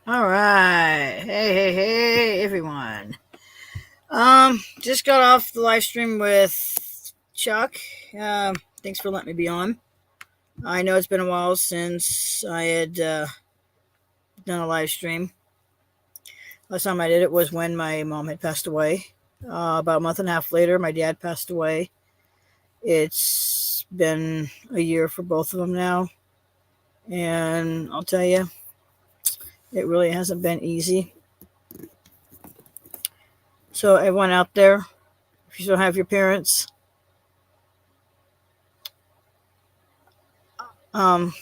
All right. Hey, everyone. Just got off the live stream with Chuck. Thanks for letting me be on. I know it's been a while since I had done a live stream. Last time I did it was when my mom had passed away. About a month and a half later, my dad passed away. It's been a year for both of them now. And I'll tell you, it really hasn't been easy. So, everyone out there, if you still have your parents, um,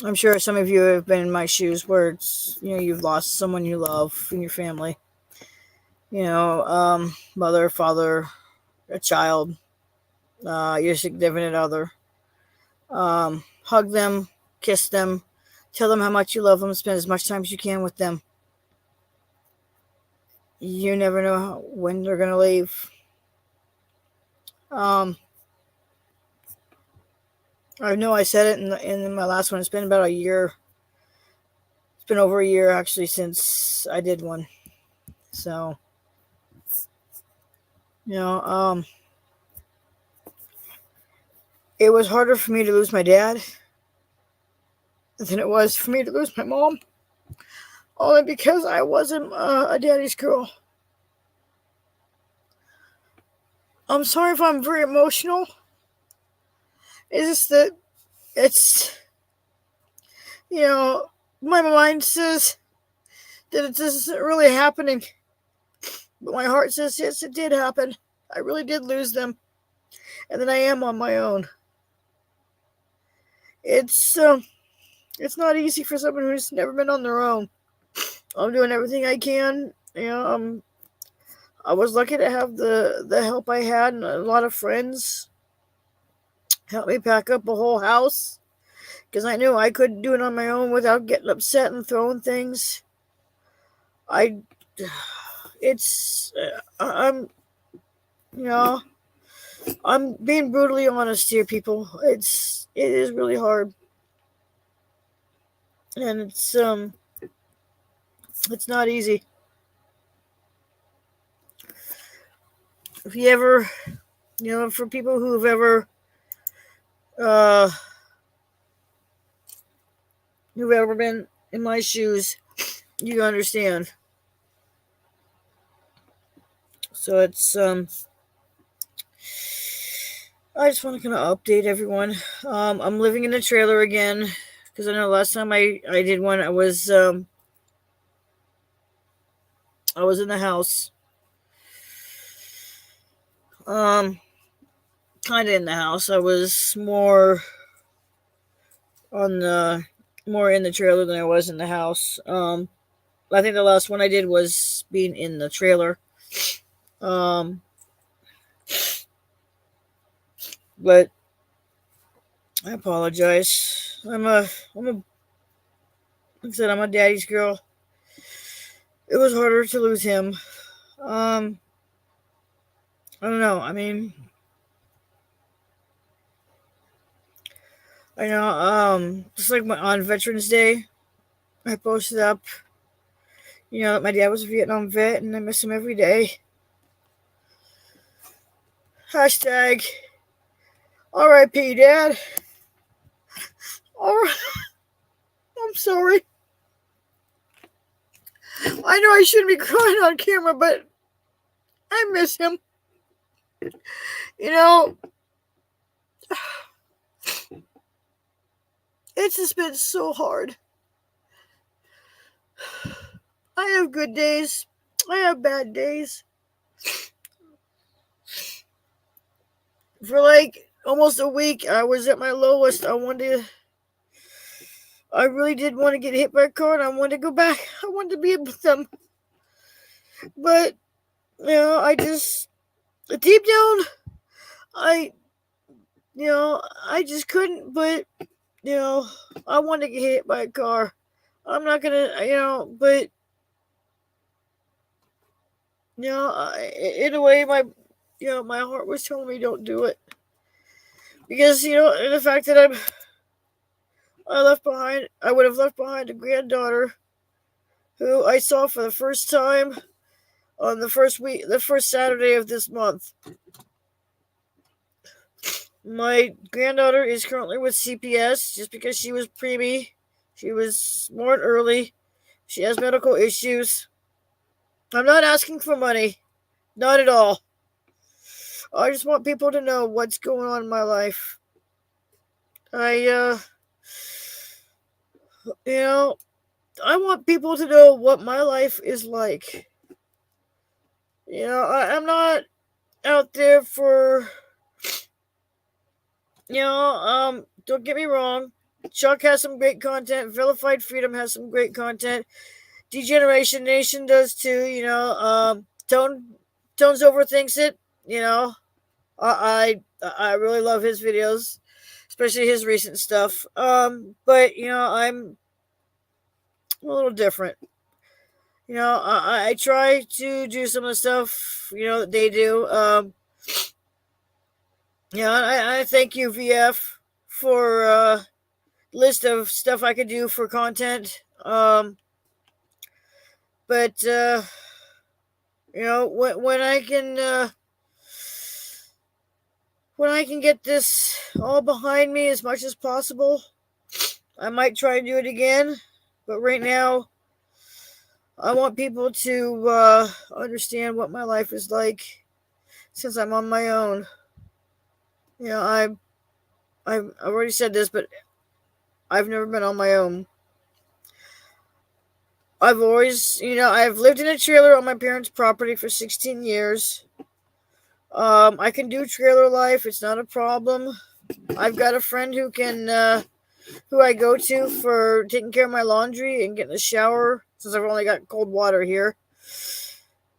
I'm sure some of you have been in my shoes where you've lost someone you love in your family. Mother, father, a child, your significant other. Hug them, kiss them, tell them how much you love them, spend as much time as you can with them. You never know when they're going to leave. Um, I know I said it in my last one. It's been about a year. It's been over a year actually since I did one. So, you know, um, it was harder for me to lose my dad than it was for me to lose my mom. Only because I wasn't a daddy's girl. I'm sorry if I'm very emotional. It's just that it's, you know, my mind says that it isn't really happening. But my heart says, yes, it did happen. I really did lose them. And then I am on my own. It's, um, it's not easy for someone who's never been on their own. I'm doing everything I can. I was lucky to have the help I had and a lot of friends help me pack up a whole house because I knew I couldn't do it on my own without getting upset and throwing things. I, it's, you know, I'm being brutally honest here, people. It is really hard, and it's not easy. If you ever, for people who've uh, ever been in my shoes, you understand. So I just want to kind of update everyone. I'm living in a trailer again because I know last time I did one, I was in the house. Um, Kind of in the house. I was on the more in the trailer than I was in the house. I think the last one I did was being in the trailer. Um, but I apologize. Like I said, I'm a daddy's girl. It was harder to lose him. Um, I don't know. I mean, I know. Just like on Veterans Day, I posted up, that my dad was a Vietnam vet, and I miss him every day. Hashtag R.I.P. Dad. All right, I'm sorry. I know I shouldn't be crying on camera, but I miss him. You know, it's just been so hard. I have good days. I have bad days. For like almost a week, I was at my lowest. I really did want to get hit by a car and I wanted to go back. I wanted to be with them. But, deep down, I, I just couldn't, but, I wanted to get hit by a car. I'm not gonna, but, in a way, my heart was telling me don't do it. Because, the fact that I would have left behind a granddaughter who I saw for the first time on the first Saturday of this month. My granddaughter is currently with CPS just because she was preemie. She was born early. She has medical issues. I'm not asking for money. Not at all. I just want people to know what's going on in my life. I want people to know what my life is like. I'm not out there for, don't get me wrong. Chuck has some great content. Vilified Freedom has some great content. Degeneration Nation does too. Tones overthinks it. I really love his videos, especially his recent stuff. But I'm a little different. I try to do some of the stuff that they do. I thank you, VF, for list of stuff I could do for content. But when I can get this all behind me as much as possible, I might try and do it again. But right now, I want people to understand what my life is like since I'm on my own. I've already said this, but I've never been on my own. I've always, I've lived in a trailer on my parents' property for 16 years. I can do trailer life. It's not a problem. I've got a friend who I go to for taking care of my laundry and getting a shower since I've only got cold water here.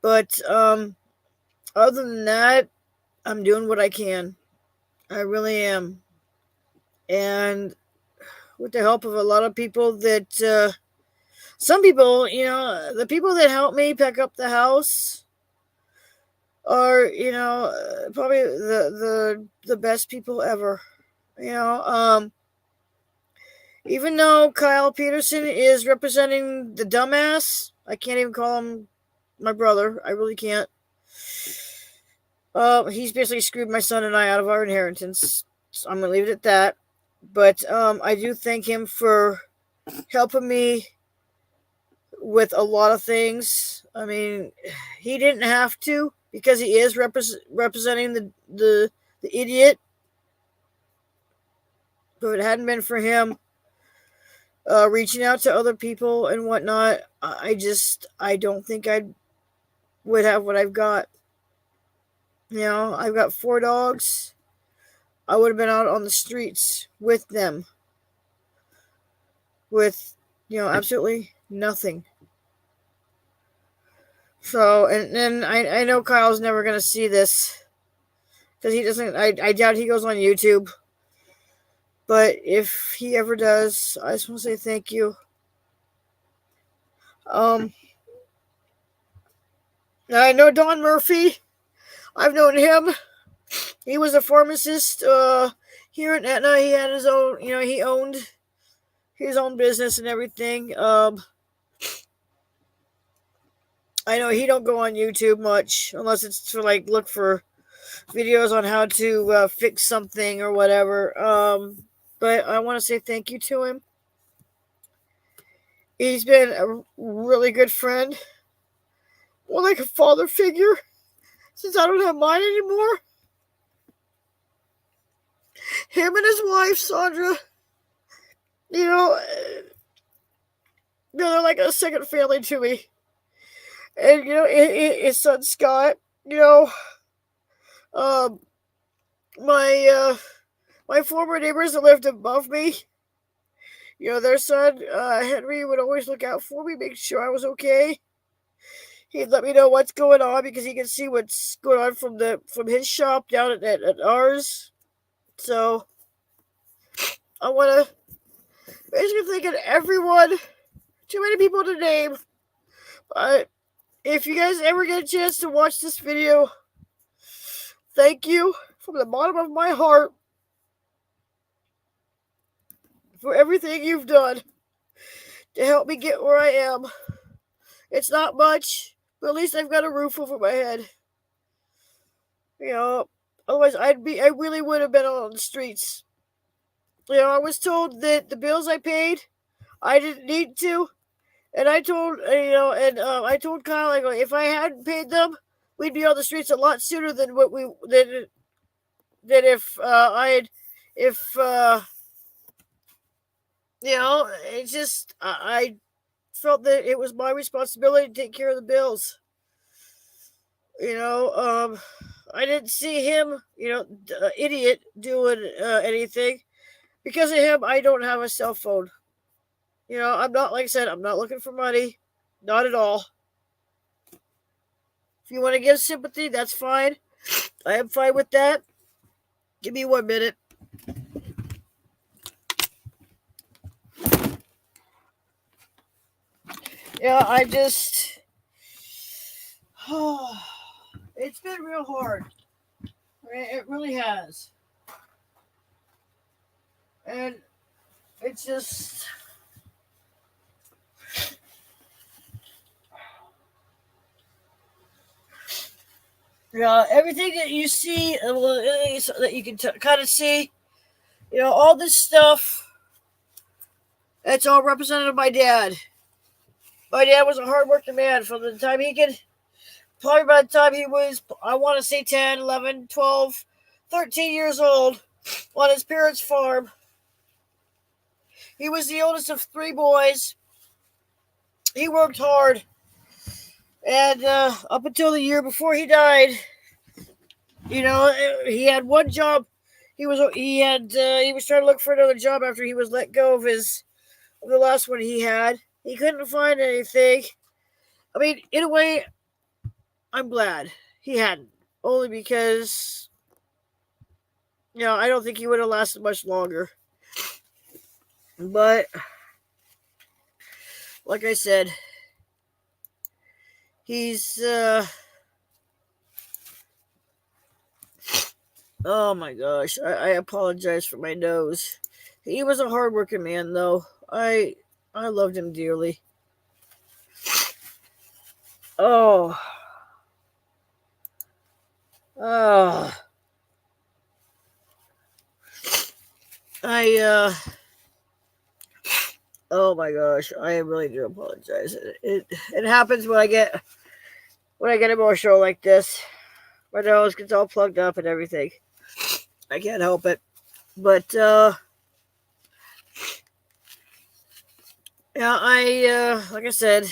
But other than that, I'm doing what I can. I really am. And with the help of a lot of people that, some people, the people that help me pack up the house are, probably the best people ever. Even though Kyle Peterson is representing the dumbass, I can't even call him my brother. I really can't. He's basically screwed my son and I out of our inheritance. So I'm going to leave it at that. But I do thank him for helping me with a lot of things. I mean, he didn't have to because he is representing the idiot. But if it hadn't been for him reaching out to other people and whatnot, I don't think I would have what I've got. I've got 4 dogs. I would have been out on the streets with them with, absolutely nothing. So, and I know Kyle's never going to see this because he doesn't, I doubt he goes on YouTube. But if he ever does, I just want to say thank you. I know Don Murphy. I've known him. He was a pharmacist here in Etna. He had his own, he owned his own business and everything. I know he don't go on YouTube much unless it's to look for videos on how to fix something or whatever. But I want to say thank you to him. He's been a really good friend. More like a father figure since I don't have mine anymore. Him and his wife, Sandra, they're like a second family to me. And, his son, Scott, my former neighbors that lived above me, their son, Henry, would always look out for me, make sure I was okay. He'd let me know what's going on because he can see what's going on from his shop down at ours. So, I want to basically thank everyone. Too many people to name. But if you guys ever get a chance to watch this video, thank you from the bottom of my heart for everything you've done to help me get where I am. It's not much, but at least I've got a roof over my head. Otherwise I really would have been on the streets. I was told that the bills I paid, I didn't need to, and I told I told Kyle, I go, if I hadn't paid them, we'd be on the streets a lot sooner than what we than if I had if it's just I felt that it was my responsibility to take care of the bills. I didn't see him, idiot, doing anything. Because of him, I don't have a cell phone. I'm not, like I said, I'm not looking for money. Not at all. If you want to give sympathy, that's fine. I am fine with that. Give me 1 minute. I just... it's been real hard. It really has. And it's just... everything that you see, that you can kind of see, all this stuff, it's all represented by Dad. My dad was a hardworking man from the time probably by the time he was, I want to say 10, 11, 12, 13 years old on his parents' farm. He was the oldest of 3 boys. He worked hard. And up until the year before he died, he had one job. He was trying to look for another job after he was let go of the last one he had. He couldn't find anything. I mean, in a way, I'm glad he hadn't. Only because, I don't think he would have lasted much longer. But, like I said, he's, oh my gosh, I apologize for my nose. He was a hardworking man, though. I loved him dearly. Oh, oh my gosh, I really do apologize. It happens when I get emotional like this. My nose gets all plugged up and everything. I can't help it. But like I said,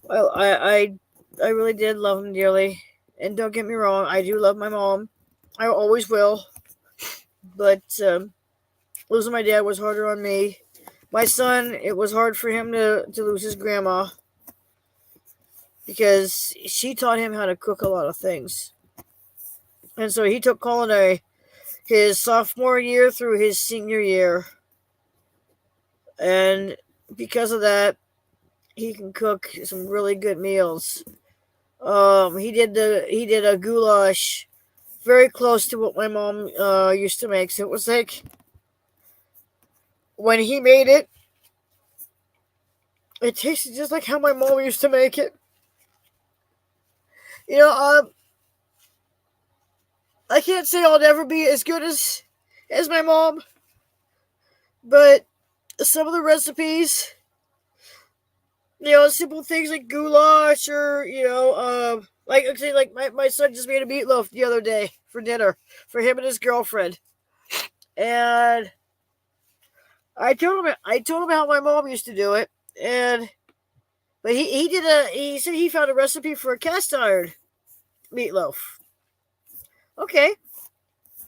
well, I really did love him dearly. And don't get me wrong, I do love my mom. I always will. But losing my dad was harder on me. My son, it was hard for him to lose his grandma. Because she taught him how to cook a lot of things. And so he took culinary his sophomore year through his senior year. And because of that, he can cook some really good meals. He did a goulash very close to what my mom used to make. So it was like when he made it, it tasted just like how my mom used to make it. I can't say I'll never be as good as my mom, but some of the recipes, simple things like goulash or, like my son just made a meatloaf the other day for dinner for him and his girlfriend. And I told him how my mom used to do it. But he said he found a recipe for a cast iron meatloaf. Okay.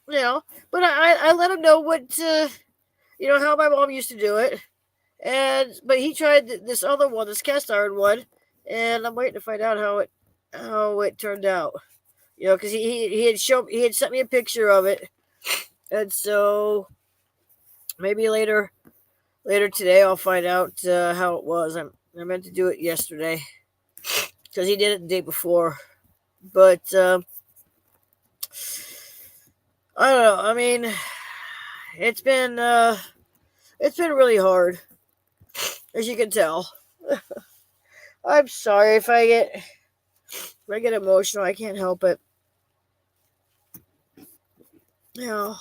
But I let him know what, how my mom used to do it. But he tried this other one, this cast iron one, and I'm waiting to find out how it turned out. Because he had sent me a picture of it, and so maybe later today I'll find out how it was. I meant to do it yesterday because he did it the day before, but I don't know. I mean, it's been really hard, as you can tell. I'm sorry if I get emotional. I can't help it. You know,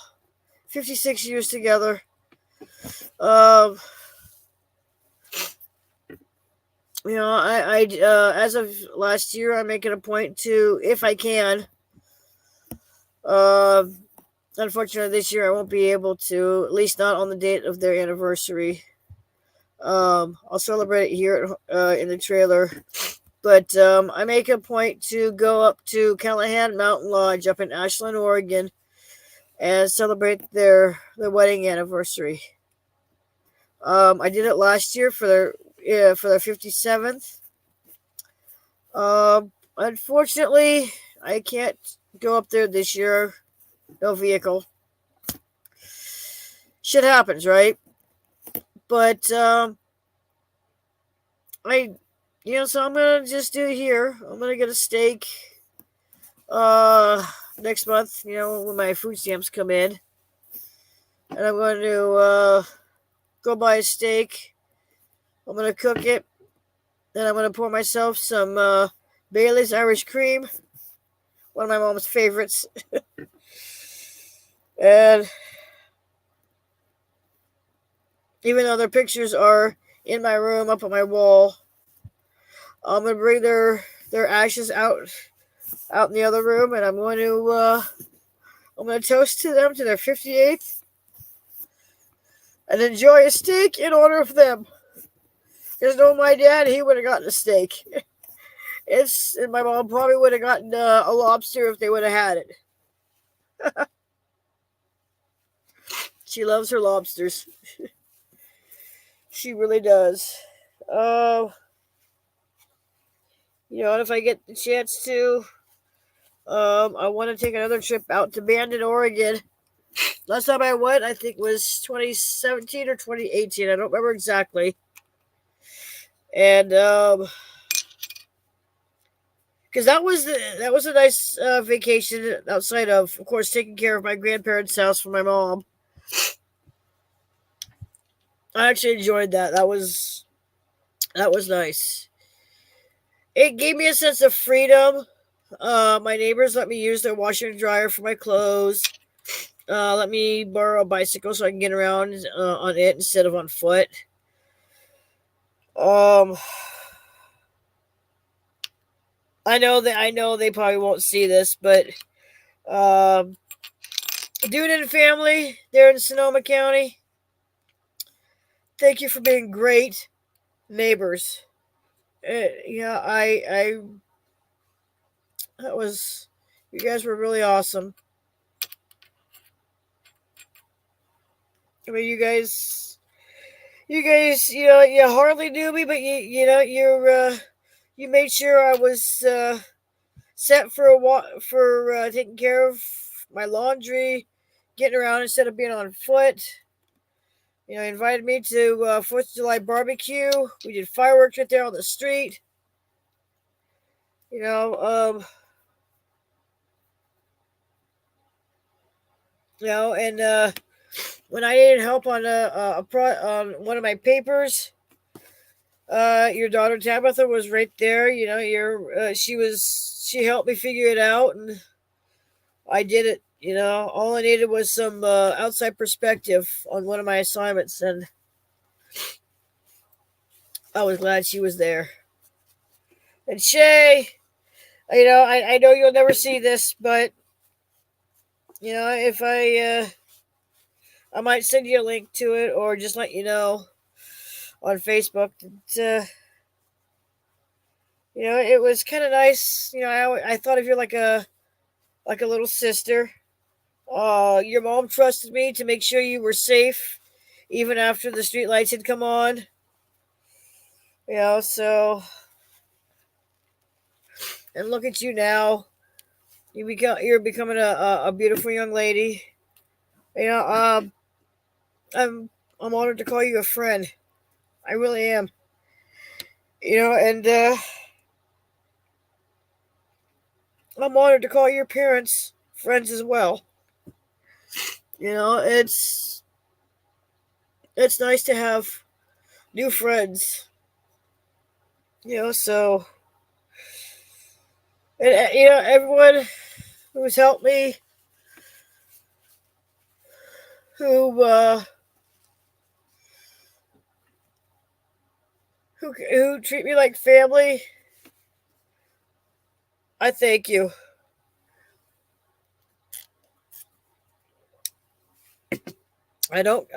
56 years together. Um, as of last year, I'm making a point to, if I can. Uh, Unfortunately, this year I won't be able to, at least not on the date of their anniversary. I'll celebrate it here in the trailer. But I make a point to go up to Callahan Mountain Lodge up in Ashland, Oregon, and celebrate their wedding anniversary. I did it last year for their 57th. Unfortunately, I can't go up there this year. No vehicle. Shit happens, right? But so I'm gonna just do it here. I'm gonna get a steak next month, when my food stamps come in. And I'm going to go buy a steak. I'm going to cook it. Then I'm going to pour myself some Bailey's Irish Cream, one of my mom's favorites. And even though their pictures are in my room up on my wall, I'm going to bring their ashes out in the other room, and I'm going to toast to them to their 58th and enjoy a steak in honor of them. Because no, my dad, he would have gotten a steak. And my mom probably would have gotten a lobster if they would have had it. She loves her lobsters. She really does. And if I get the chance to, I want to take another trip out to Bandon, Oregon. Last time I went, I think, was 2017 or 2018. I don't remember exactly. And because that was a nice vacation outside of course, taking care of my grandparents' house for my mom. I actually enjoyed that. That was nice. It gave me a sense of freedom. My neighbors let me use their washer and dryer for my clothes. Let me borrow a bicycle so I can get around on it instead of on foot. I know they probably won't see this, but Dude and family there in Sonoma County, thank you for being great neighbors. You guys were really awesome. I mean, you hardly knew me, but you made sure I was set for taking care of my laundry, getting around instead of being on foot. Invited me to 4th of July barbecue. We did fireworks right there on the street. And when I needed help on on one of my papers, your daughter Tabitha was right there. She helped me figure it out, and I did it. All I needed was some outside perspective on one of my assignments, and I was glad she was there. And Shay, I know you'll never see this, but if I might send you a link to it, or just let you know on Facebook that, it was kind of nice. I thought of you like a little sister. Your mom trusted me to make sure you were safe, even after the street lights had come on. So, and look at you now. You're becoming a beautiful young lady. I'm honored to call you a friend. I really am. And I'm honored to call your parents friends as well. It's it's nice to have new friends. So and everyone who's helped me, who who treat me like family, I thank you. I don't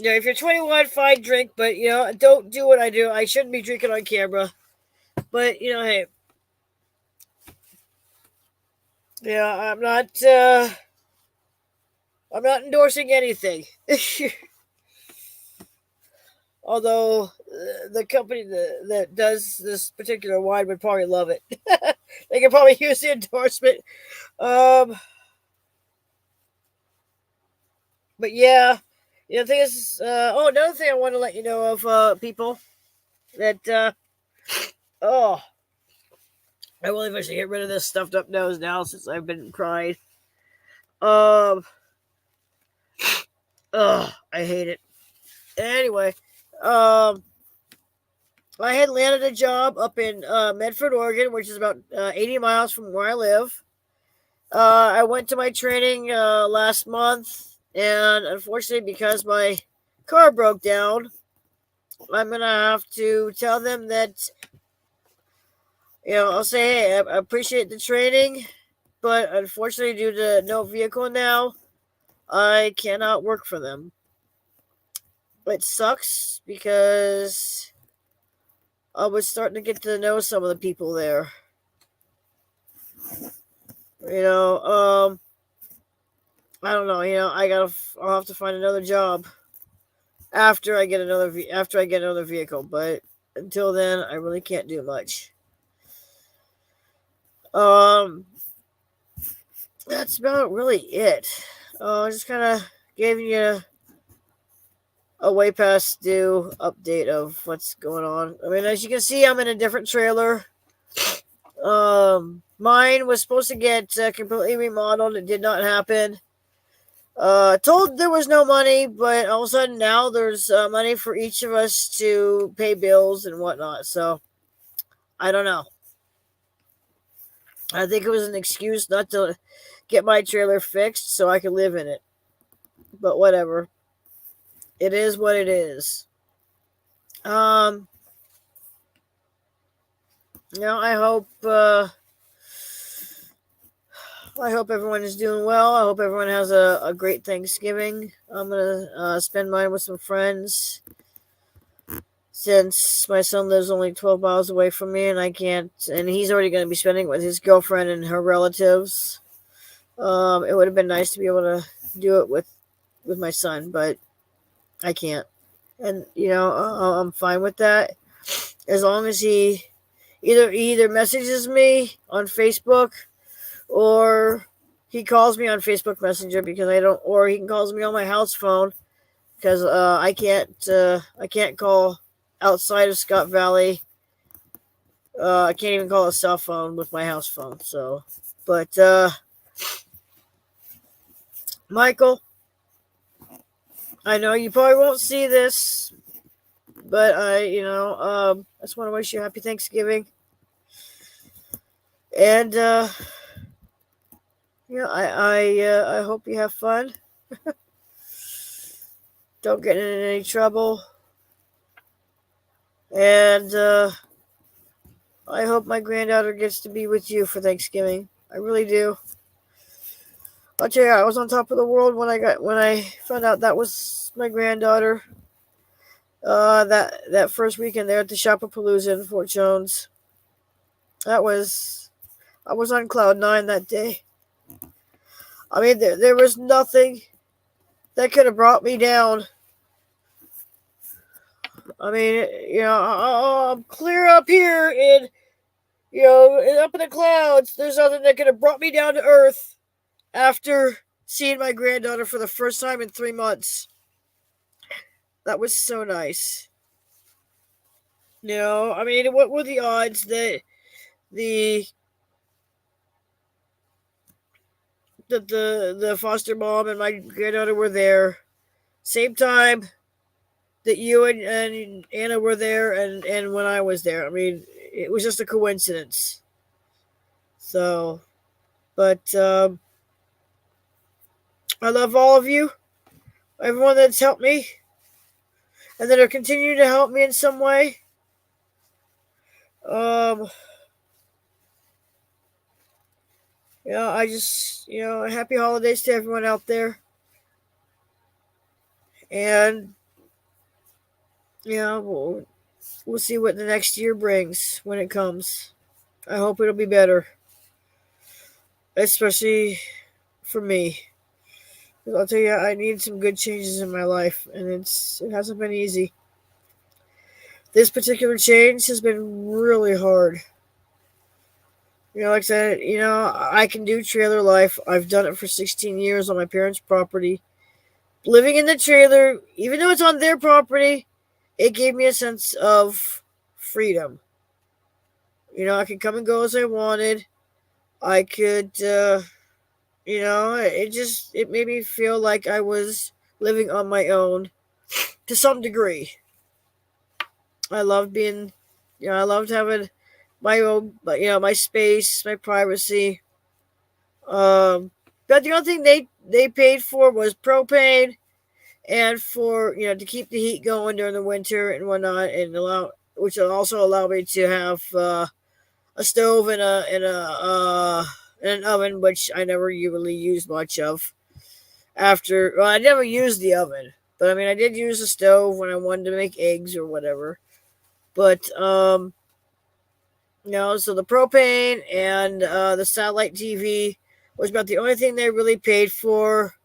if you're 21, fine, drink, but don't do what I do. I shouldn't be drinking on camera. But hey, I'm not endorsing anything. Although the company that does this particular wine would probably love it. They could probably use the endorsement. Um, but yeah, the thing is, another thing I want to let you know of, people, that oh, I really wish I get rid of this stuffed up nose now since I've been crying. Um, I hate it. Anyway, um, I had landed a job up in Medford, Oregon, which is about 80 miles from where I live. I went to my training last month, and unfortunately, because my car broke down, I'm gonna have to tell them that I'll say, hey, I appreciate the training, but unfortunately, due to no vehicle now, I cannot work for them. It sucks because I was starting to get to know some of the people there. I don't know. I'll have to find another job after I get another vehicle. But until then, I really can't do much. That's about really it. Just kind of gave you a way past due update of what's going on. I mean, as you can see, I'm in a different trailer. Mine was supposed to get completely remodeled. It did not happen. Told there was no money, but all of a sudden now there's money for each of us to pay bills and whatnot. So I don't know. I think it was an excuse not to get my trailer fixed so I could live in it. But whatever. It is what it is. Um, I hope everyone is doing well. I hope everyone has a great Thanksgiving. I'm gonna spend mine with some friends, since my son lives only 12 miles away from me, and I can't. And he's already going to be spending it with his girlfriend and her relatives. It would have been nice to be able to do it with my son, but I can't. And I'm fine with that, as long as he either messages me on Facebook, or he calls me on Facebook Messenger, because I don't, or he can calls me on my house phone, because I can't call outside of Scott Valley. I can't even call a cell phone with my house phone. So, but Michael, I know you probably won't see this, but I just want to wish you a happy Thanksgiving, and I hope you have fun. Don't get in any trouble, and I hope my granddaughter gets to be with you for Thanksgiving. I really do. I'll tell you, I was on top of the world when I found out that was my granddaughter. That first weekend there at the Shopapalooza in Fort Jones. I was on cloud nine that day. I mean, there was nothing that could have brought me down. I mean, I'm clear up here, and up in the clouds. There's nothing that could have brought me down to earth after seeing my granddaughter for the first time in 3 months. That was so nice. I mean, what were the odds that the that the foster mom and my granddaughter were there. Same time that you and Anna were there, and when I was there. I mean, it was just a coincidence. So, but I love all of you, everyone that's helped me, and that are continuing to help me in some way. I just, happy holidays to everyone out there. And, we'll see what the next year brings when it comes. I hope it'll be better, especially for me. I'll tell you, I need some good changes in my life, and it hasn't been easy. This particular change has been really hard. Like I said, I can do trailer life. I've done it for 16 years on my parents' property. Living in the trailer, even though it's on their property, it gave me a sense of freedom. I could come and go as I wanted. I could, it made me feel like I was living on my own to some degree. I loved I loved having my own, my space, my privacy. But the only thing they paid for was propane, and for to keep the heat going during the winter and whatnot, which will also allow me to have a stove and an oven, which I never really used much of. I never used the oven, but I mean, I did use the stove when I wanted to make eggs or whatever. But so the propane and the satellite TV was about the only thing they really paid for.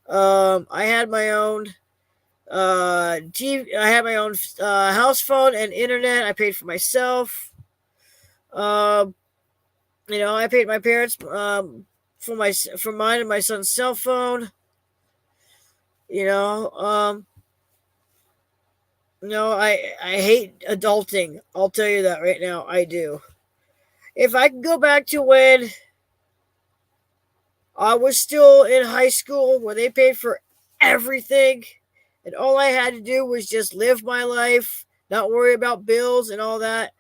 I had my own TV. I had my own house phone and internet. I paid for myself. I paid my parents for mine and my son's cell phone. I hate adulting. I'll tell you that right now. I do. If I could go back to when I was still in high school, where they paid for everything, and all I had to do was just live my life, not worry about bills and all that,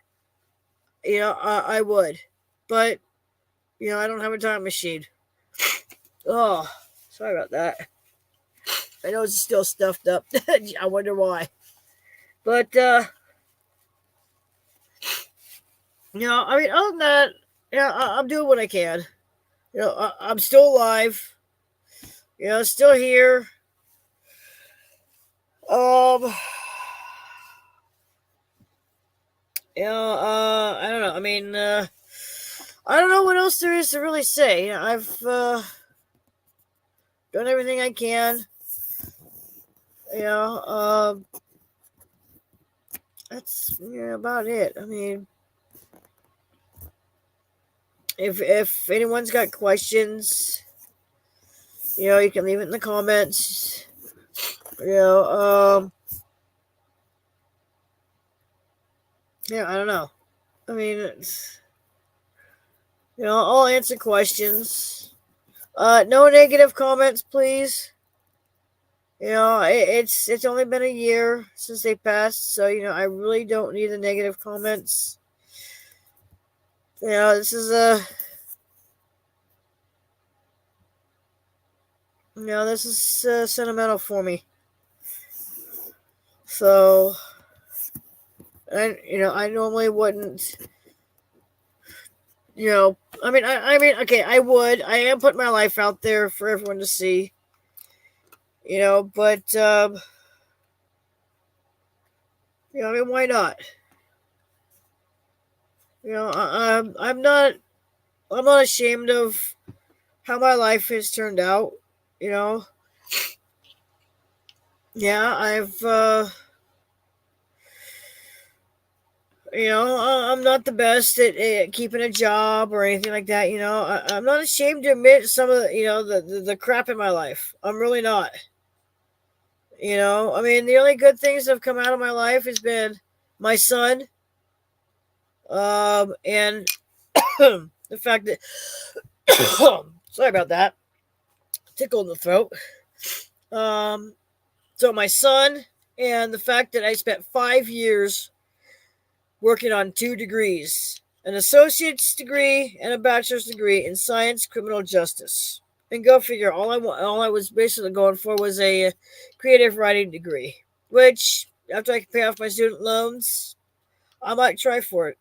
I would. But, I don't have a time machine. Oh, sorry about that. I know it's still stuffed up. I wonder why. But, I mean, other than that, I'm doing what I can. I'm still alive. Still here. I don't know. I mean, I don't know what else there is to really say. I've done everything I can. That's about it. I mean, if anyone's got questions, you can leave it in the comments. I don't know. I mean, I'll answer questions. No negative comments, please. It's only been a year since they passed, so I really don't need the negative comments. This is sentimental for me. So, I normally wouldn't. I mean, okay, I would. I am putting my life out there for everyone to see. But I mean, why not? I'm not ashamed of how my life has turned out. I've I'm not the best at keeping a job or anything like that. I'm not ashamed to admit some of the crap in my life. I'm really not. I mean, the only good things that have come out of my life has been my son, and the fact that sorry about that. tickle in the throat. So my son, and the fact that I spent 5 years working on 2 degrees, an associate's degree and a bachelor's degree in science criminal justice. And go figure, all I was basically going for was a creative writing degree, which after I can pay off my student loans, I might try for it.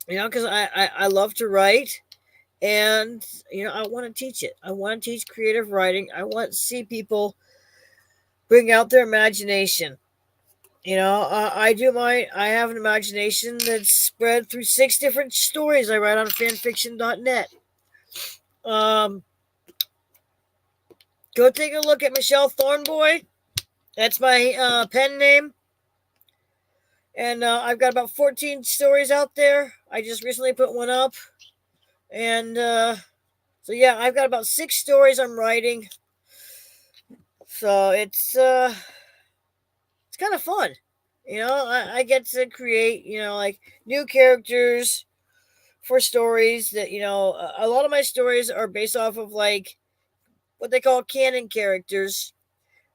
Because I love to write, and I want to teach it. I want to teach creative writing. I want to see people bring out their imagination. I have an imagination that's spread through 6 different stories I write on fanfiction.net. Go take a look at Michelle Thornboy. That's my pen name. And I've got about 14 stories out there. I just recently put one up. And so, yeah, I've got about 6 stories I'm writing. So it's kind of fun. I get to create, like new characters for stories that, a lot of my stories are based off of like what they call canon characters.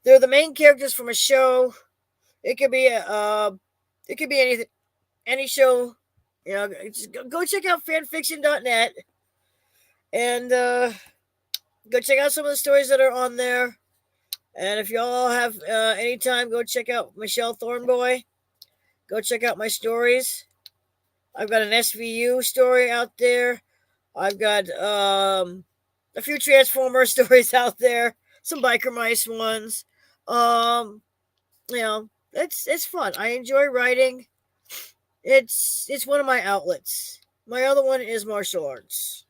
They're the main characters from a show. It could be anything, any show. Just go check out fanfiction.net and go check out some of the stories that are on there. And if y'all have any time, go check out Michelle Thornboy. Go check out my stories. I've got an SVU story out there. I've got a few Transformer stories out there. Some Biker Mice ones. It's fun. I enjoy writing. It's one of my outlets. My other one is martial arts.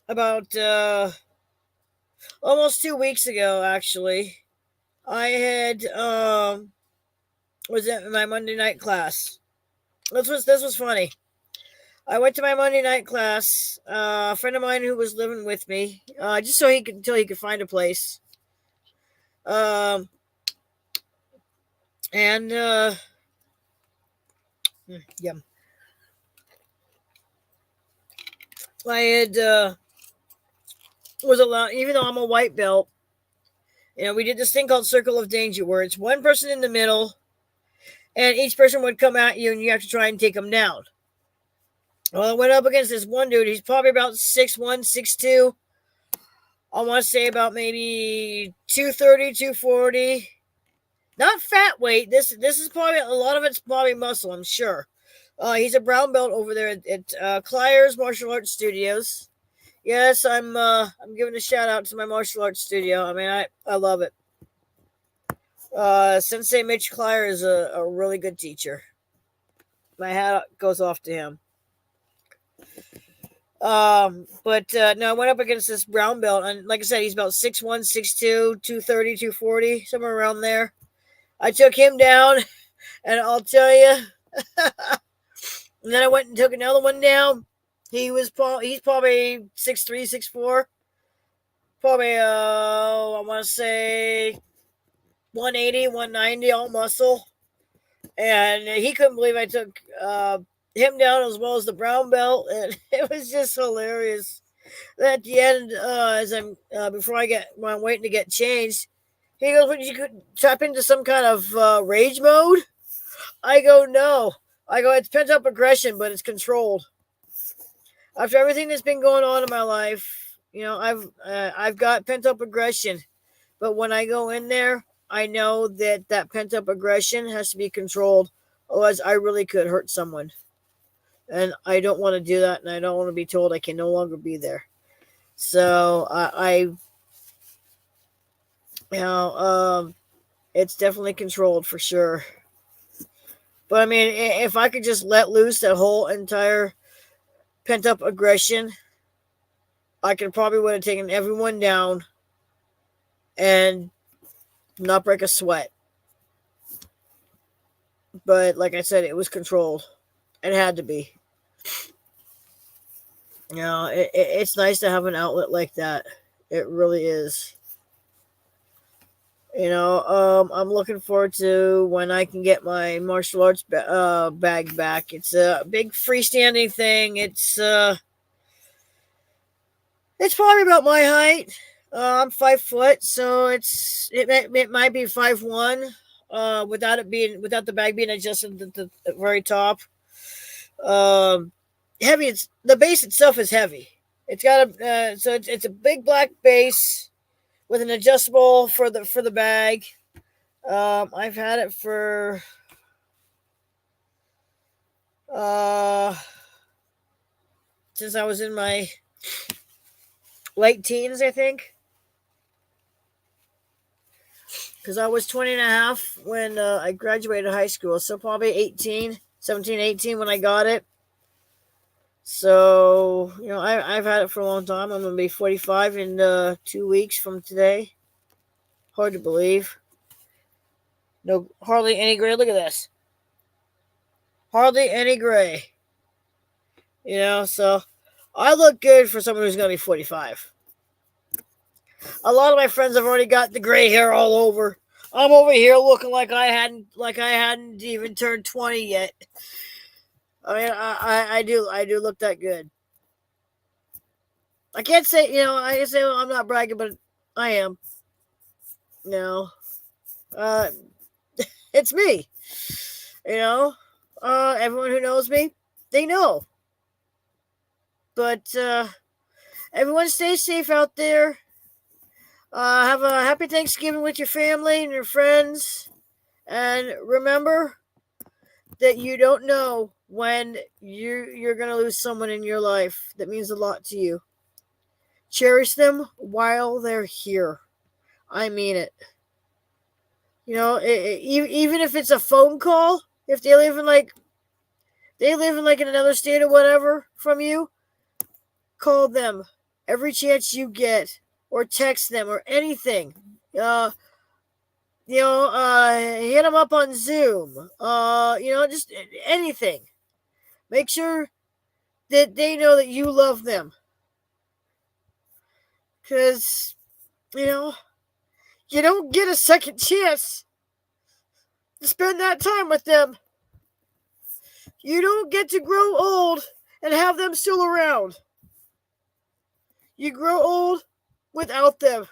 About almost 2 weeks ago, actually, I had was at my Monday night class. This was funny. I went to my Monday night class. A friend of mine who was living with me, just so until he could find a place. Yeah. I had was allowed, even though I'm a white belt. We did this thing called Circle of Danger, where it's one person in the middle, and each person would come at you, and you have to try and take them down. Well, I went up against this one dude. He's probably about 6'1", 6'2". I want to say about maybe 230, 240. Not fat weight. This is probably, a lot of it's probably muscle, I'm sure. He's a brown belt over there at Clyers Martial Arts Studios. Yes, I'm giving a shout out to my martial arts studio. I mean, I love it. Sensei Mitch Clyer is a really good teacher. My hat goes off to him. But no, I went up against this brown belt, and like I said, he's about 6'1", 6'2", 230, 240, somewhere around there. I took him down, and I'll tell you, and then I went and took another one down. He's probably 6'3", 6'4", probably I want to say 180, 190, all muscle, and he couldn't believe I took him down as well as the brown belt, and it was just hilarious. At the end, as I'm when I'm waiting to get changed, he goes, "What, you could tap into some kind of rage mode?" I go, "No." I go, "It's pent up aggression, but it's controlled." After everything that's been going on in my life, I've got pent up aggression, but when I go in there, I know that pent up aggression has to be controlled, otherwise I really could hurt someone. And I don't want to do that, and I don't want to be told I can no longer be there. So it's definitely controlled for sure. But I mean, if I could just let loose that whole entire pent up aggression, I could probably would have taken everyone down and not break a sweat. But like I said, it was controlled. It had to be. It's nice to have an outlet like that. It really is. I'm looking forward to when I can get my martial arts bag back. It's a big freestanding thing. It's It's probably about my height. I'm 5 foot, so it might be 5'1", without the bag being adjusted at the very top. Um, Heavy. It's the base itself is heavy. It's got it's a big black base with an adjustable for the bag. I've had it for uh since I was in my late teens, I think, because I was 20 and a half when I graduated high school, so probably 18, 17, 18 when I got it. So, I've had it for a long time. I'm going to be 45 in 2 weeks from today. Hard to believe. No, hardly any gray. Look at this. Hardly any gray. So I look good for someone who's going to be 45. A lot of my friends have already got the gray hair all over. I'm over here looking like I hadn't even turned 20 yet. I mean, I do look that good. I can't say, I can say, well, I'm not bragging, but I am. Uh, it's me. Everyone who knows me, they know. But everyone stay safe out there. Have a happy Thanksgiving with your family and your friends. And remember that you don't know when you're going to lose someone in your life that means a lot to you. Cherish them while they're here. I mean it. Even if it's a phone call, if they live in in another state or whatever from you, call them every chance you get, or text them, or anything. Hit them up on Zoom. Just anything. Make sure that they know that you love them. Because, you don't get a second chance to spend that time with them. You don't get to grow old and have them still around. You grow old without them.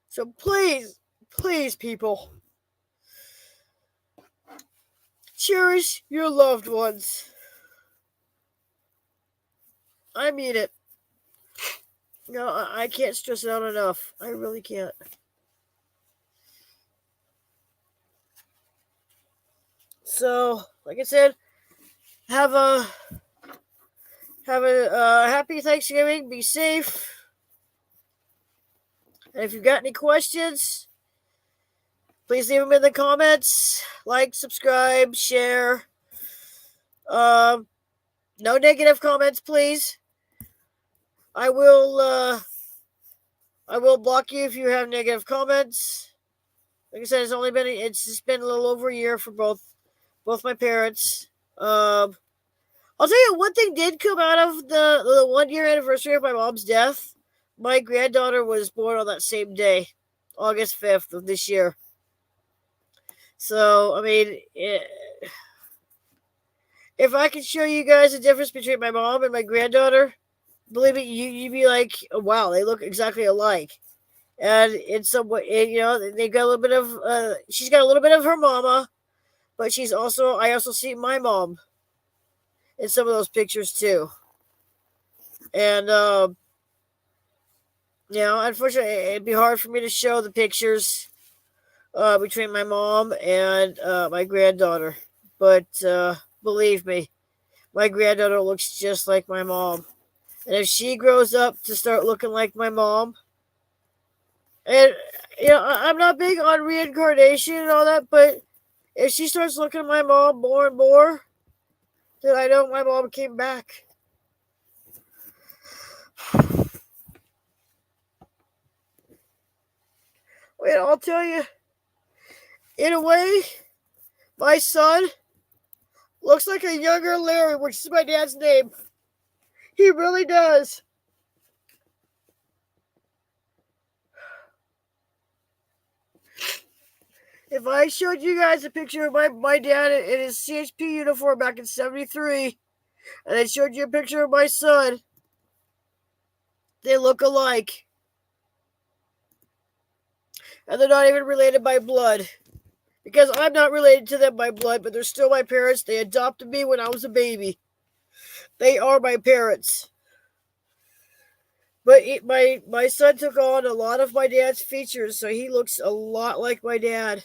So please, people, cherish your loved ones. I mean it. I can't stress it out enough. I really can't. So, like I said, have a happy Thanksgiving. Be safe. And if you've got any questions, please leave them in the comments. Like, subscribe, share. No negative comments, please. I will block you if you have negative comments. Like I said, it's just been a little over a year for both my parents. I'll tell you, one thing did come out of the 1 year anniversary of my mom's death. My granddaughter was born on that same day, August 5th of this year. So, I mean, if I could show you guys the difference between my mom and my granddaughter, believe me, you'd be like, oh, wow, they look exactly alike. And in some way, they got a little bit of, she's got a little bit of her mama, but I also see my mom in some of those pictures too. And, unfortunately, it'd be hard for me to show the pictures between my mom and my granddaughter. But believe me, my granddaughter looks just like my mom. And if she grows up to start looking like my mom, and, I'm not big on reincarnation and all that, but if she starts looking at my mom more and more, then I know my mom came back. Wait, I'll tell you, in a way, my son looks like a younger Larry, which is my dad's name. He really does. If I showed you guys a picture of my dad in his CHP uniform back in 73, and I showed you a picture of my son, They look alike. And they're not even related by blood. Because I'm not related to them by blood, but they're still my parents. They adopted me when I was a baby. They are my parents. But my son took on a lot of my dad's features, so he looks a lot like my dad.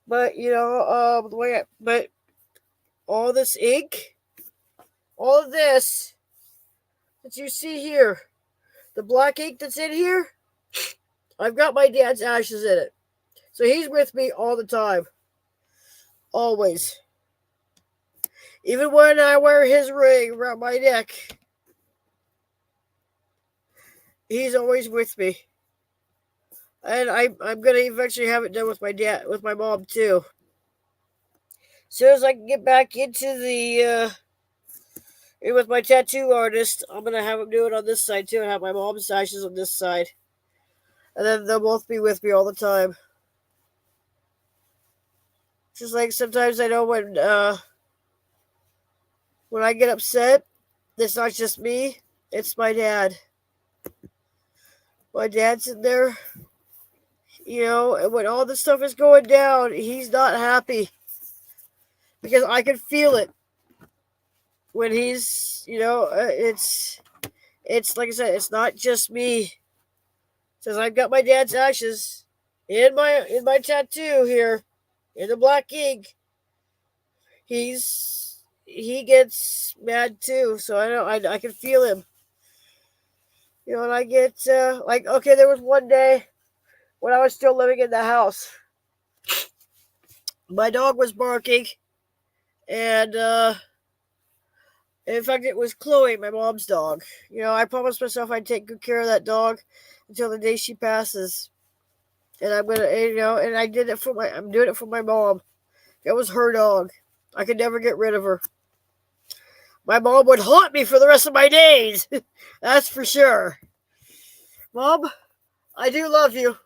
But but all this ink, all of this that you see here, the black ink that's in here, I've got my dad's ashes in it. So he's with me all the time. Always. Even when I wear his ring around my neck, he's always with me. And I'm going to eventually have it done with my mom too. As soon as I can get back into with my tattoo artist, I'm going to have him do it on this side too and have my mom's ashes on this side. And then they'll both be with me all the time. Just like sometimes I know when I get upset, it's not just me, it's my dad. My dad's in there, and when all this stuff is going down, he's not happy. Because I can feel it. When he's, it's like I said, it's not just me. Since I've got my dad's ashes in my tattoo here, in the black ink, he gets mad too. So I can feel him. And I get okay, there was one day when I was still living in the house. My dog was barking, and in fact, it was Chloe, my mom's dog. I promised myself I'd take good care of that dog until the day she passes. And I'm gonna, and I'm doing it for my mom. It was her dog. I could never get rid of her. My mom would haunt me for the rest of my days. That's for sure. Mom, I do love you.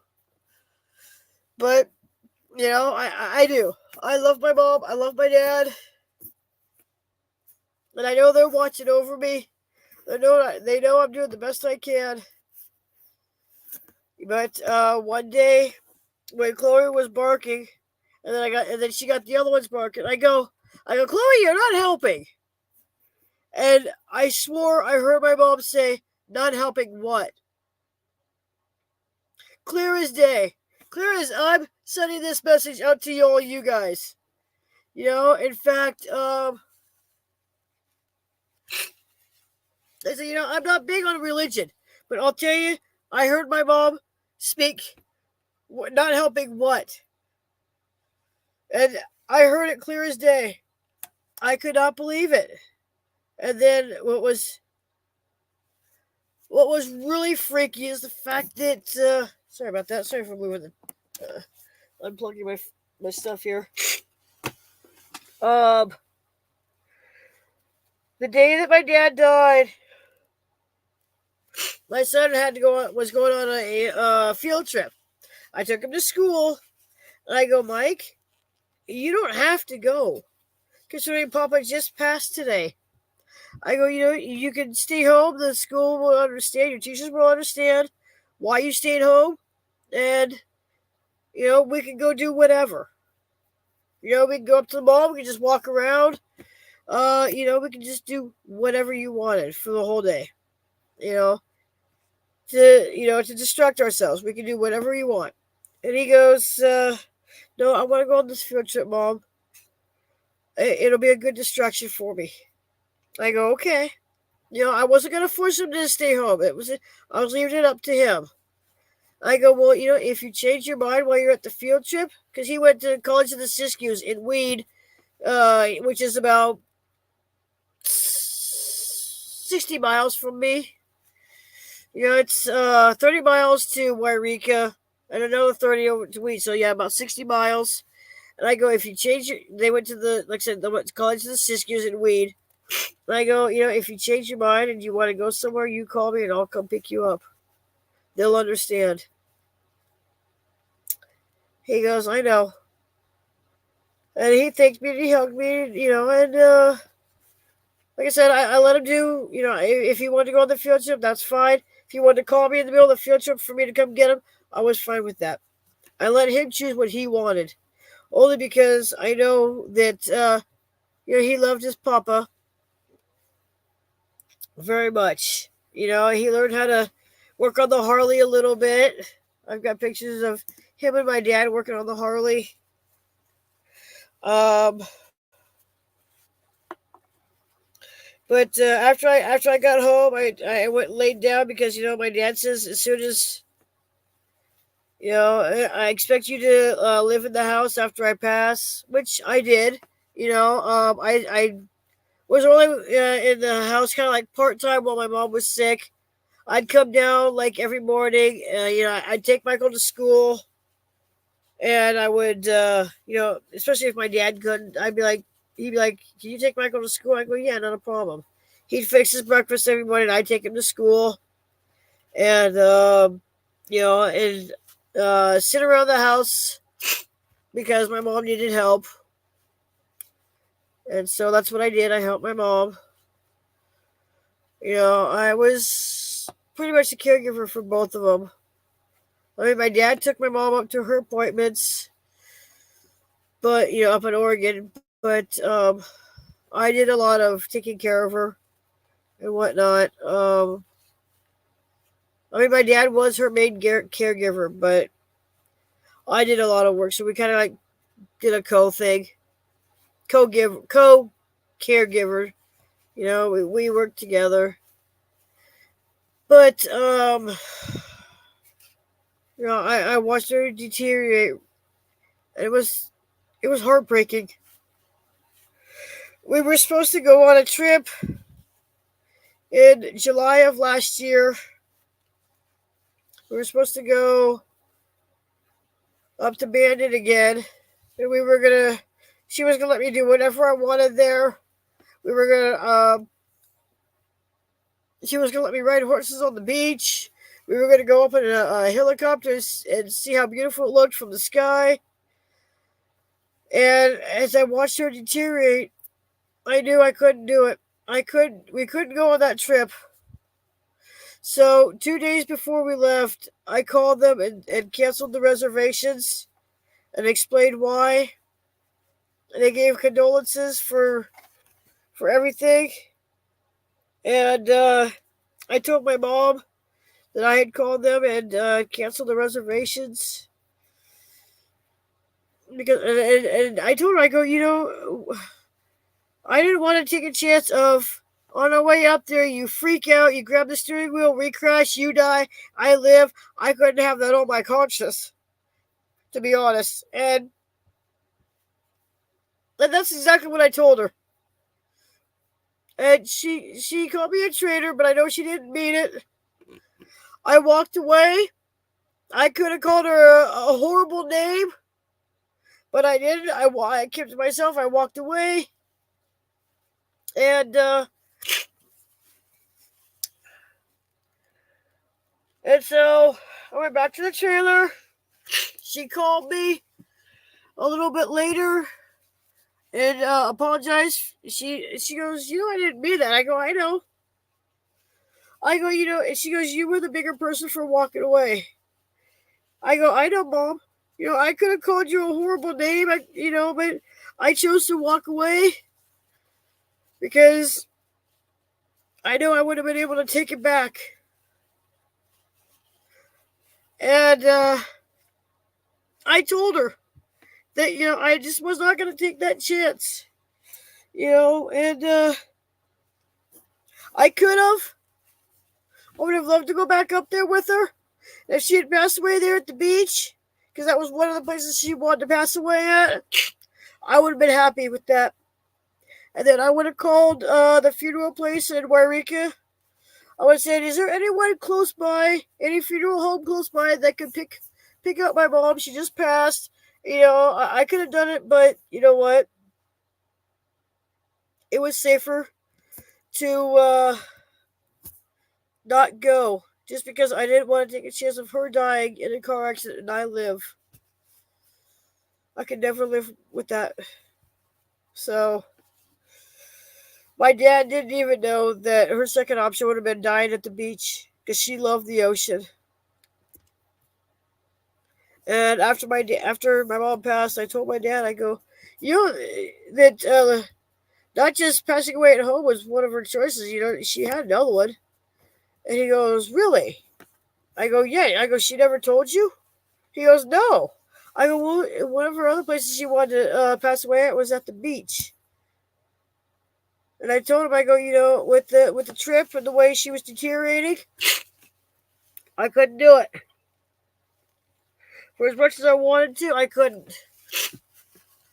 But, I do. I love my mom. I love my dad. And I know they're watching over me. They know I'm doing the best I can. But one day, when Chloe was barking, and then she got the other ones barking, I go, Chloe, you're not helping. And I swore I heard my mom say, not helping what? Clear as day. Clear as I'm sending this message out to all you guys. In fact, I said, I'm not big on religion, but I'll tell you, I heard my mom speak, not helping what? And I heard it clear as day. I could not believe it. And then what was really freaky is the fact that, sorry about that. Sorry for moving unplugging my stuff here. The day that my dad died, my son was going on a field trip. I took him to school, and I go, Mike, you don't have to go, considering Papa just passed today. I go, you can stay home. The school will understand. Your teachers will understand why you stayed home, and we can go do whatever. We can go up to the mall. We can just walk around. We can just do whatever you wanted for the whole day. To distract ourselves. We can do whatever you want. And he goes, no, I want to go on this field trip, Mom. It'll be a good distraction for me. I go, okay. I wasn't going to force him to stay home. I was leaving it up to him. I go, well, if you change your mind while you're at the field trip, because he went to College of the Siskiyous in Weed, which is about 60 miles from me. It's 30 miles to Wairika and another 30 over to Weed. So, yeah, about 60 miles. And I go, if you change it, they went to they went to College of the Siskiyous in Weed. And I go, if you change your mind and you want to go somewhere, you call me and I'll come pick you up. They'll understand. He goes, I know. And he thanked me and he hugged me, and Like I said, I let him do, if he wanted to go on the field trip, that's fine. If he wanted to call me in the middle of the field trip for me to come get him, I was fine with that. I let him choose what he wanted, only because I know that, he loved his papa very much. He learned how to work on the Harley a little bit. I've got pictures of him and my dad working on the Harley. Um, but after I got home, I went and laid down because my dad says as soon as I expect you to live in the house after I pass, which I did. I was only in the house kind of like part time while my mom was sick. I'd come down like every morning. I'd take Michael to school, and I would, especially if my dad couldn't, he'd be like, "Can you take Michael to school?" I go, "Yeah, not a problem." He'd fix his breakfast every morning. I'd take him to school, and and sit around the house because my mom needed help, and so that's what I did. I helped my mom. I was pretty much the caregiver for both of them. I mean, my dad took my mom up to her appointments, but up in Oregon. But I did a lot of taking care of her and whatnot. I mean, my dad was her main caregiver, but I did a lot of work, so we kind of like did a thing, caregiver. We worked together, but I watched her deteriorate. It was heartbreaking. We were supposed to go on a trip in July of last year. We were supposed to go up to Bandon again, and she was gonna let me do whatever I wanted there. She was gonna let me ride horses on the beach. We were gonna go up in a helicopter and see how beautiful it looked from the sky. And as I watched her deteriorate, I knew I couldn't do it. We couldn't go on that trip. So 2 days before we left, I called them and canceled the reservations and explained why. And they gave condolences for everything. And I told my mom that I had called them and canceled the reservations. And I told her, I go, I didn't want to take a chance of on our way up there, you freak out, you grab the steering wheel, we crash, you die, I live. I couldn't have that on my conscience, to be honest. And that's exactly what I told her. And she called me a traitor, but I know she didn't mean it. I walked away. I could have called her a horrible name, but I didn't. I kept to myself. I walked away. And so I went back to the trailer. She called me a little bit later and apologized. She goes, I didn't mean that. I go, I know. I go, and she goes, you were the bigger person for walking away. I go, I know, Mom. I could have called you a horrible name, but I chose to walk away because I know I would have been able to take it back. And I told her that, I just was not going to take that chance. And I could have. I would have loved to go back up there with her. If she had passed away there at the beach, because that was one of the places she wanted to pass away at, I would have been happy with that. And then I would have called the funeral place in Wairika. I would have said, is there anyone close by, any funeral home close by that could pick up my mom? She just passed. I could have done it, but you know what? It was safer to not go, just because I didn't want to take a chance of her dying in a car accident and I live. I could never live with that. So, My dad didn't even know that her second option would have been dying at the beach because she loved the ocean. And after my mom passed, I told my dad, I go, you know, that not just passing away at home was one of her choices. You know, she had another one. And he goes, really? I go, yeah. I go, she never told you? He goes, no. I go, well, one of her other places she wanted to pass away at was at the beach. And I told him, I go, you know, with the trip and the way she was deteriorating, I couldn't do it. For as much as I wanted to, I couldn't.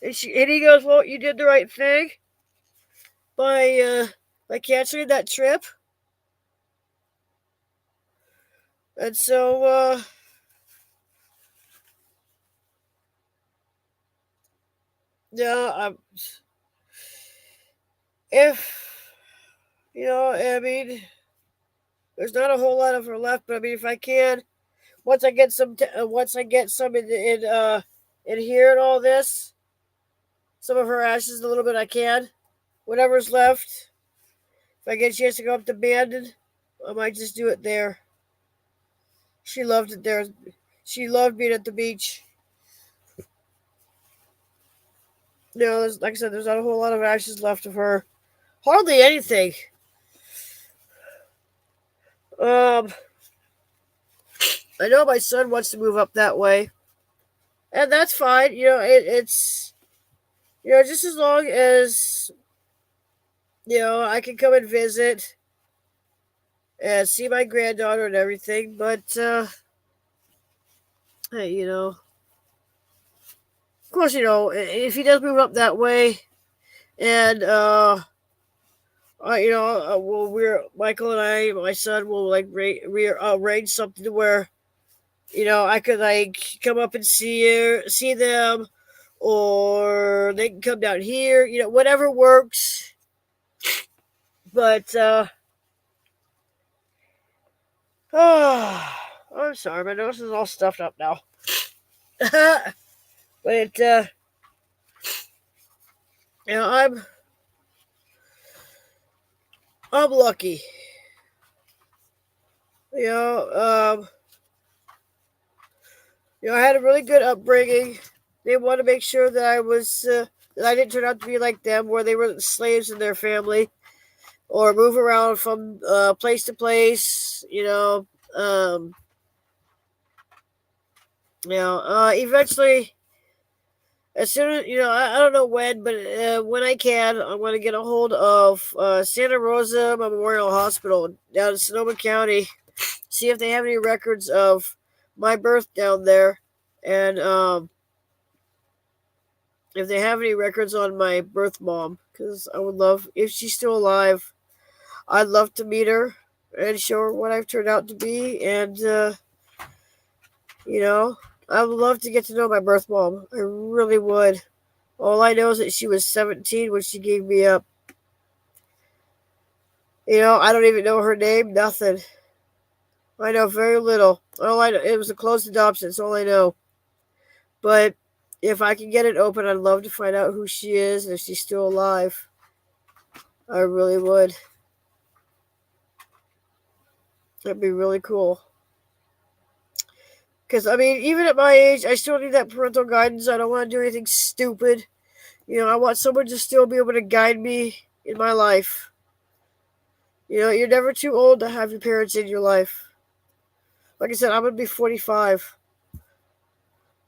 And he goes, well, you did the right thing by canceling that trip. And so yeah, if I mean, there's not a whole lot of her left, but I mean, if I can, once I get some in here and all this, some of her ashes, a little bit I can, whatever's left. If I get a chance to go up to Bandon, I might just do it there. She loved it there. She loved being at the beach. Like I said, there's not a whole lot of ashes left of her. Hardly anything. I know my son wants to move up that way, and that's fine. It's just as long as I can come and visit and see my granddaughter and everything. But hey, of course, if he does move up that way, and Michael and I, my son, will like arrange something to where I could like come up and see them, or they can come down here, whatever works. But I'm sorry, my nose is all stuffed up now. But I'm lucky. I had a really good upbringing. They want to make sure that that I didn't turn out to be like them, where they were slaves in their family, or move around from place to place. Eventually, as soon as I don't know when, but when I can, I want to get a hold of Santa Rosa Memorial Hospital down in Sonoma County, see if they have any records of my birth down there, and if they have any records on my birth mom, because I would love, if she's still alive, I'd love to meet her and show her what I've turned out to be, and I would love to get to know my birth mom. I really would. All I know is that she was 17 when she gave me up. I don't even know her name, nothing. I know very little. All I know, it was a closed adoption, that's all I know. But if I can get it open, I'd love to find out who she is and if she's still alive. I really would. That'd be really cool. Because, I mean, even at my age, I still need that parental guidance. I don't want to do anything stupid. I want someone to still be able to guide me in my life. You're never too old to have your parents in your life. Like I said, I'm going to be 45.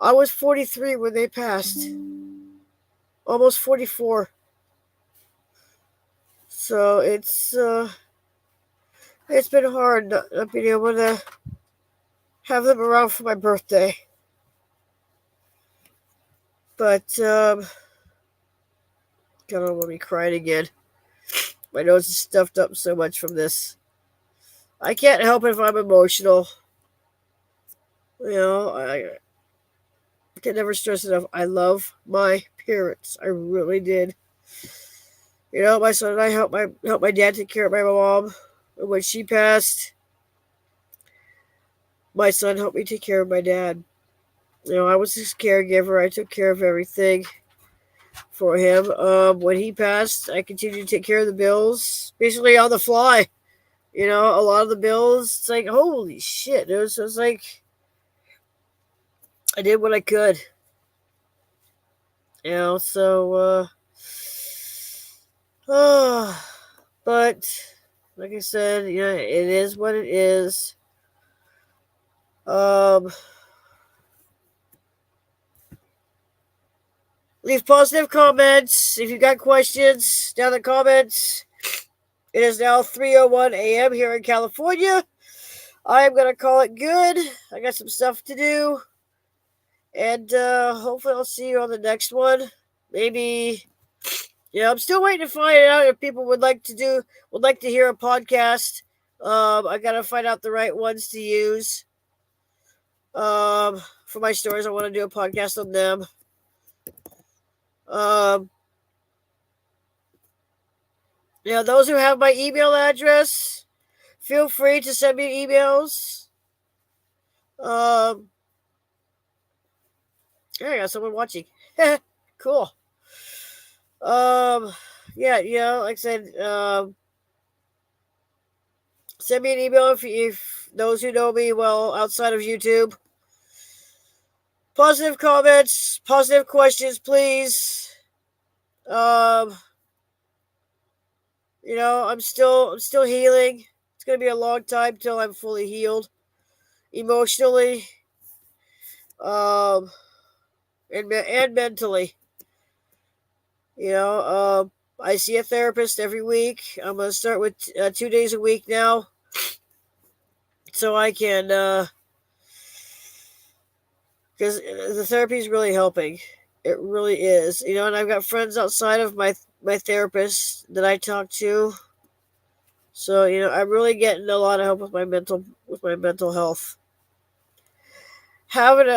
I was 43 when they passed. Almost 44. So it's been hard not being able to have them around for my birthday. But God, I don't want to be crying again. My nose is stuffed up so much from this. I can't help it if I'm emotional. I can never stress enough. I love my parents. I really did. My son and I helped my dad take care of my mom. And when she passed, my son helped me take care of my dad. I was his caregiver. I took care of everything. for him. When he passed, I continued to take care of the bills, basically on the fly. You know, a lot of the bills, it's like, holy shit. It was like, I did what I could. You know, so, but, like I said, you know, it is what it is. Leave positive comments. If you got questions, down in the comments. It is now 3:01 a.m. here in California. I am going to call it good. I got some stuff to do. And hopefully I'll see you on the next one. Maybe, yeah, I'm still waiting to find out if people would like to hear a podcast. I got to find out the right ones to use. For my stories, I want to do a podcast on them. Yeah, those who have my email address, feel free to send me emails. Yeah, I got someone watching. Cool. Yeah, like I said, send me an email if those who know me well outside of YouTube. Positive comments, positive questions, please. You know, I'm still healing. It's gonna be a long time till I'm fully healed, emotionally, and mentally. You know, I see a therapist every week. I'm gonna start with 2 days a week now, so I can, because the therapy is really helping. It really is. You know, and I've got friends outside of my therapist that I talk to. So, you know, I'm really getting a lot of help with my mental health. Having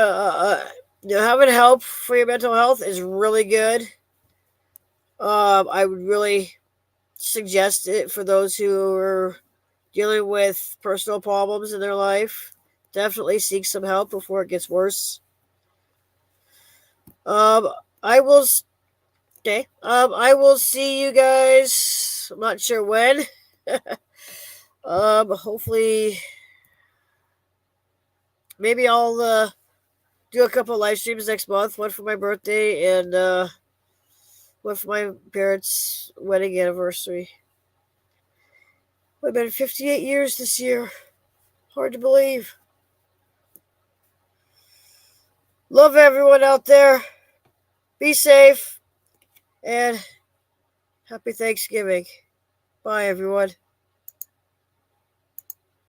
having help for your mental health is really good. I would really suggest it for those who are dealing with personal problems in their life. Definitely seek some help before it gets worse. I will. Okay. I will see you guys. I'm not sure when. Hopefully, maybe I'll do a couple live streams next month. One for my birthday and one for my parents' wedding anniversary. I've been 58 years this year. Hard to believe. Love everyone out there. Be safe. And happy Thanksgiving. Bye, everyone.